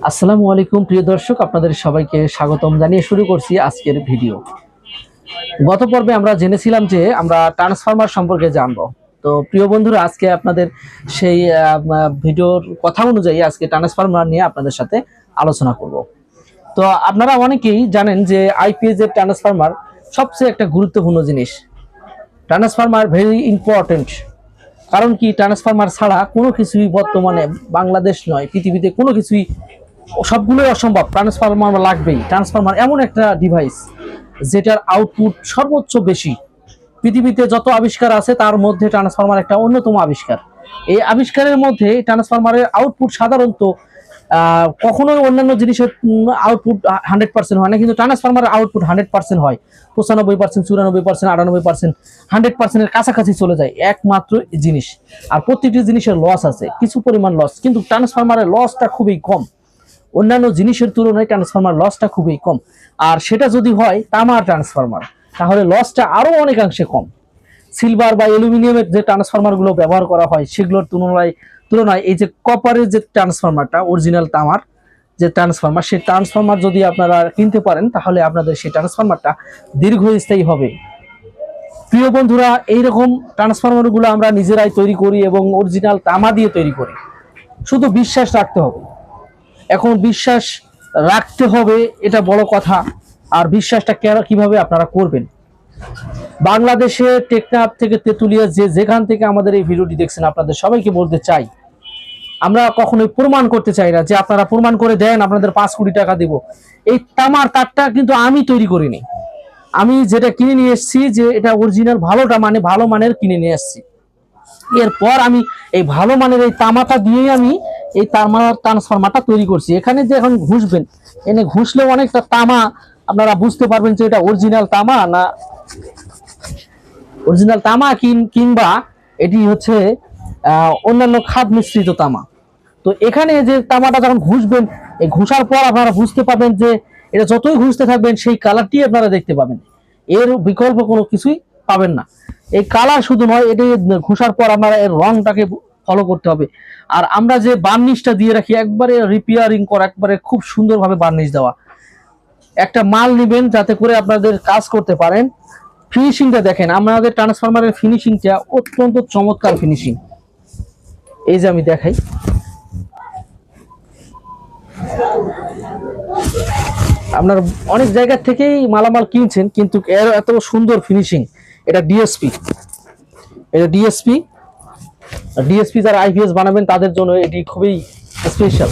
আসসালামু আলাইকুম প্রিয় দর্শক, আপনাদের সবাইকে স্বাগতম জানিয়ে শুরু করছি আজকের ভিডিও। গত পর্বে আমরা জেনেছিলাম যে আমরা ট্রান্সফরমার সম্পর্কে জানবো। তো প্রিয় বন্ধুরা, আজকে আপনাদের সেই ভিডিওর কথা অনুযায়ী আজকে ট্রান্সফরমার নিয়ে আপনাদের সাথে আলোচনা করব। তো আপনারা অনেকেই জানেন যে আইপিএস এর ট্রান্সফরমার সবচেয়ে একটা গুরুত্বপূর্ণ জিনিস। Transformer very important. কারণ কি, ট্রান্সফরমার ছাড়া কোনো কিছুই বর্তমানে বাংলাদেশ নয়, পৃথিবীতে কোনো কিছুই, সবগুলোই অসম্ভব। ট্রান্সফরমার লাগবেই। ট্রান্সফরমার এমন একটা ডিভাইস যেটার আউটপুট সর্বোচ্চ বেশি। পৃথিবীতে যত আবিষ্কার আছে তার মধ্যে ট্রান্সফরমার একটা অন্যতম আবিষ্কার। এই আবিষ্কারের মধ্যে ট্রান্সফরমারের আউটপুট সাধারণত কখনোই অন্যান্য জিনিসের আউটপুট 100% হয় না, কিন্তু ট্রান্সফরমারের আউটপুট 100% হয়। 95%, 94%, 98%, 100%-এর কাছাকাছি চলে যায় একমাত্র জিনিস। আর প্রত্যেকটি জিনিসের লস আছে, কিছু পরিমাণ লস, কিন্তু ট্রান্সফরমারের লসটা খুবই কম। অন্যান্য জিনিসের তুলনায় ট্রান্সফরমার লসটা খুবই কম। আর সেটা যদি হয় তামার ট্রান্সফরমার, তাহলে লসটা আরো অনেকাংশে কম। সিলভার বা অ্যালুমিনিয়ামের যে ট্রান্সফরমারগুলো ব্যবহার করা হয় সেগুলোর তুলনায় এই যে কপারের যে ট্রান্সফরমারটা, অরিজিনাল তামার যে ট্রান্সফরমার, সেই ট্রান্সফরমার যদি আপনারা কিনতে পারেন তাহলে আপনাদের সেই ট্রান্সফরমারটা দীর্ঘস্থায়ী হবে। প্রিয় বন্ধুরা, এইরকম ট্রান্সফরমারগুলো আমরা নিজেরাই তৈরি করি এবং অরিজিনাল তামা দিয়ে তৈরি করি। শুধু বিশ্বাস রাখতে হবে। এখন বিশ্বাস রাখতে হবে, এটা বড় কথা। আর বিশ্বাসটা কিভাবে আপনারা করবেন? বাংলাদেশে টেকনাফ থেকে তেতুলিয়া যেখান থেকে আমাদের এই ভিডিওটি দেখছেন, আপনাদের সবাইকে বলতে চাই, আমরা কখনোই প্রমাণ করতে চাই না যে আপনারা প্রমাণ করে দেন আপনাদের 5 কোটি টাকা দিব। এই তামার তারটা কিন্তু আমি তৈরি করিনি। আমি যেটা কিনে নিয়ে এসেছি, যে এটা অরিজিনাল ভালো মানের কিনে নিয়ে এসেছি। এরপর আমি এই ভালো মানের এই তামাটা দিয়েই আমি এই তামার ট্রান্সফরমারটা তৈরি করছি। এখানে যে এখন ঘুষবেন, এনে ঘুষলেও অনেকটা তামা আপনারা বুঝতে পারবেন যে এটা অরিজিনাল তামা না কিংবা এটি হচ্ছে অন্যান্য খাদ মিশ্রিত তামা। তো এখানে যে তামাটা যখন ঘুষবেন, এই ঘুষার পর আপনারা বুঝতে পারবেন যে এটা যতই ঘুষতে থাকবেন সেই কালারটি আপনারা দেখতে পাবেন। এর বিকল্প কোনো কিছুই পাবেন না। এই কালার শুধু নয়, এটি ঘুষার পর আপনারা এর রংটাকে ফলো করতে হবে। আর আমরা যে বার্নিশটা দিয়ে রাখি, একবারে রিপেয়ারিং করা, একবারে খুব সুন্দরভাবে বার্নিশ দেওয়া। একটা মাল নেবেন যাতে করে আপনাদের কাজ করতে পারেন। ফিনিশিংটা দেখেন, আমাদের ট্রান্সফরমারের ফিনিশিংটা অত্যন্ত চমৎকার ফিনিশিং। এই যে আমি দেখাই, আপনার অনেক জায়গা থেকেই মালামাল কিনছেন, কিন্তু এর এত সুন্দর ফিনিশিং। এটা ডিএসপি যারা আইপিএস বানাবেন তাদের জন্য এটি খুবই স্পেশাল।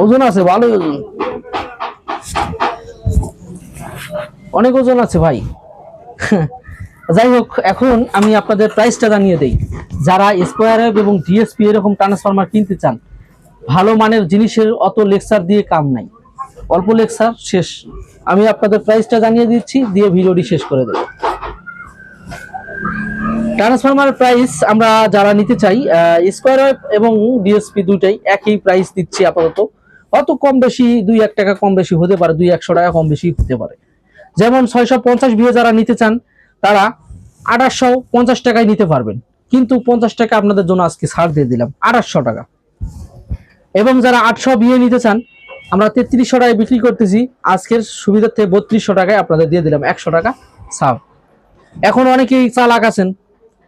ওজন আছে, ভালো ওজন, অনেক ওজন আছে ভাই। যাই হোক, এখন আমি আপনাদের প্রাইসটা জানিয়ে দেই। যারা স্কয়ার ওয়েভ এবং ডিএসপি এরকম ট্রান্সফরমার কিনতে চান, ভালো মানের জিনিসের অত লেকচার দিয়ে কাম নাই, অল্প লেকচার শেষ। আমি আপনাদের প্রাইসটা জানিয়ে দিচ্ছি, দিয়ে ভিডিওটি শেষ করে দেব। ট্রান্সফরমার প্রাইস আমরা যারা নিতে চাই, স্কয়ার ওয়েভ এবং ডিএসপি দুইটাই একই প্রাইস দিচ্ছি আপাতত। অত কম বেশি 2-1 টাকা কম বেশি হতে পারে, 200-100 টাকা কম বেশি হতে পারে। যেমন 650 ভিএ যারা নিতে চান তারা 2850 টাকায় নিতে পারবেন, কিন্তু 50 টাকা আপনাদের জন্য আজকে ছাড় দিয়ে দিলাম, 2800 টাকা। এবং যারা 800 ভিএ নিতে চান, আমরা 3300 টাকায় বিক্রি করতেছি, আজকের সুবিধার্থে 3200 টাকায় আপনাদের দিয়ে দিলাম 100 টাকা ছাড়। এখন অনেকেই চালাক আছেন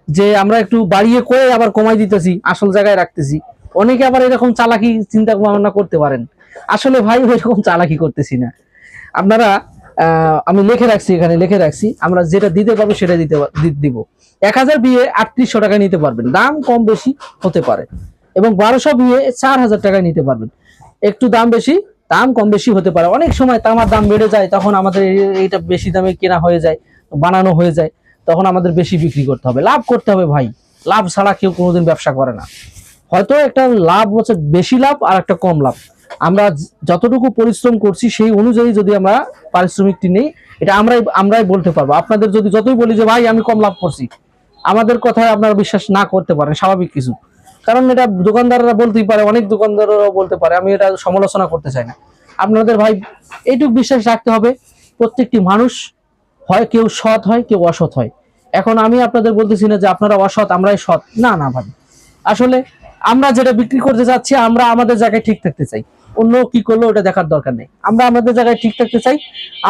যে আমরা একটু বাড়িয়ে করে আবার কমাই দিতেছি, আসল জায়গায় রাখতেছি। অনেকে আবার এরকম চালাকি চিন্তা ভাবনা করতে পারেন। আসলে ভাই এরকম চালাকি করতেছি না। আপনারা আমি এখানে লিখে রাখছি, আমরা যেটা দিতে পারবো সেটা দিব। 1000 বিয়ে 3800 টাকায় নিতে পারবেন, দাম কম বেশি হতে পারে। এবং 1200 বিয়ে 4000 টাকায় নিতে পারবেন, একটু দাম কম বেশি হতে পারে। অনেক সময় তামার দাম বেড়ে যায়, তখন আমাদের এইটা বেশি দামে কেনা হয়ে যায়, বানানো হয়ে যায়, তখন আমাদের বেশি বিক্রি করতে হবে, লাভ করতে হবে ভাই। লাভ ছাড়া কেউ কোনোদিন ব্যবসা করে না। হয়তো একটা লাভ হচ্ছে বেশি লাভ আর একটা কম লাভ। আমরা যতটুকু পরিশ্রম করছি সেই অনুযায়ী যদি আমরা পারিশ্রমিকটি নেই, এটা আমরাই বলতে পারবো। আপনাদের যদি যতই বলি যে ভাই আমি কম লাভ করছি, আমাদের কথায় আপনারা বিশ্বাস না করতে পারেন, স্বাভাবিক কিছু। কারণ এটা দোকানদাররা বলতেই পারে, অনেক দোকানদাররাও বলতে পারে, আমি এটা সমালোচনা করতে চাই না। আপনাদের ভাই এইটুকু বিশ্বাস রাখতে হবে, প্রত্যেকটি মানুষ হয় কেউ সৎ হয়, কেউ অসৎ হয়। এখন আমি আপনাদের বলতেছি না যে আপনারা অসৎ আমরাই সৎ, না না ভাই, আসলে আমরা যেটা বিক্রি করতে যাচ্ছি, আমরা আমাদের জায়গায় ঠিক থাকতে চাই, অন্য কি করলো ওটা দেখার দরকার নেই। আমরা আমাদের জায়গায় ঠিক থাকতে চাই।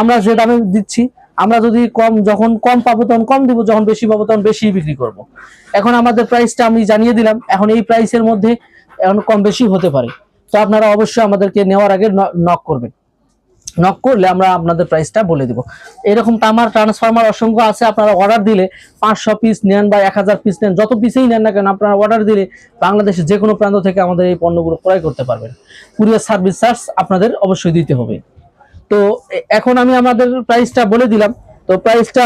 আমরা যে দামে দিচ্ছি, আমরা যদি যখন কম পাবো তখন কম দিব, যখন বেশি পাবো তখন বেশি বিক্রি করব। এখন আমাদের প্রাইসটা আমি জানিয়ে দিলাম, এখন এই প্রাইসের মধ্যে এখন কম বেশি হতে পারে। তো আপনারা অবশ্যই আমাদেরকে নেওয়ার আগে নক করবেন, নক করলে আমরা আপনাদের প্রাইসটা বলে দিব। এরকম তামার ট্রান্সফরমার অসংখ্য আছে, আপনারা অর্ডার দিলে 500 পিস নেন বা 1000 পিস নেন, যত পিসেই নেন না কেন, আপনারা অর্ডার দিলে বাংলাদেশের যে কোনো প্রান্ত থেকে আমাদের এই পণ্যগুলো ক্রয় করতে পারবেন। কুরিয়ার সার্ভিস চার্জ আপনাদের অবশ্যই দিতে হবে। তো এখন আমি আমাদের প্রাইসটা বলে দিলাম। তো প্রাইসটা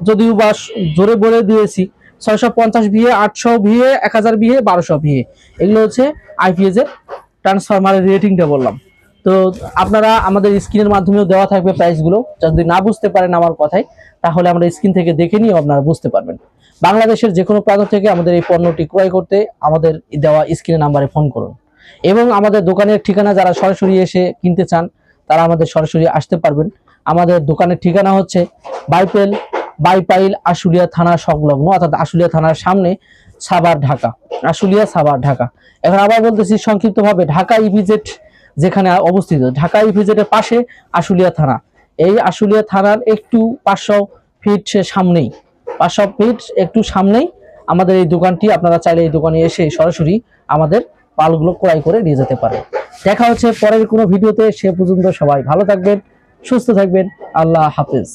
যদিও বা জোরে বলে দিয়েছি, 650 ভিএ, 800 ভিএ, 1000 ভিএ, 1200 ভিএ, এগুলো হচ্ছে আইপিএস এর ট্রান্সফরমারের রেটিংটা বললাম। তো আপনারা আমাদের স্ক্রিনের মাধ্যমেও দেওয়া থাকবে প্রাইসগুলো, যদি না বুঝতে পারেন আমার কথায়, তাহলে আমরা স্ক্রিন থেকে দেখে নিয়ে আপনারা বুঝতে পারবেন। বাংলাদেশের যে কোনো প্রান্ত থেকে আমাদের এই পণ্যটি ক্রয় করতে আমাদের দেওয়া স্ক্রিনের নাম্বারে ফোন করুন। এবং আমাদের দোকানের ঠিকানা, যারা সরাসরি এসে কিনতে চান তারা আমাদের সরাসরি আসতে পারবেন। আমাদের দোকানের ঠিকানা হচ্ছে বাইপাইল আশুলিয়া থানা সংলগ্ন, অর্থাৎ আশুলিয়া থানার সামনে, সাভার ঢাকা, আশুলিয়া সাভার ঢাকা। এখন আবার বলতেছি সংক্ষিপ্তভাবে, ঢাকা ইপিজেড যেখানে অবস্থিত, ঢাকা ইপিজেডের পাশে আশুলিয়া থানা। এই আশুলিয়া থানার একটু 500 ফিট সামনেই, 500 ফিট একটু সামনেই আমাদের এই দোকানটি। আপনারা চাইলে এই দোকানে এসে সরাসরি আমাদের পালগুলো ক্রয় করে নিয়ে যেতে পারেন। দেখা হচ্ছে পরের কোনো ভিডিওতে, সে পর্যন্ত সবাই ভালো থাকবেন, সুস্থ থাকবেন। আল্লাহ হাফেজ।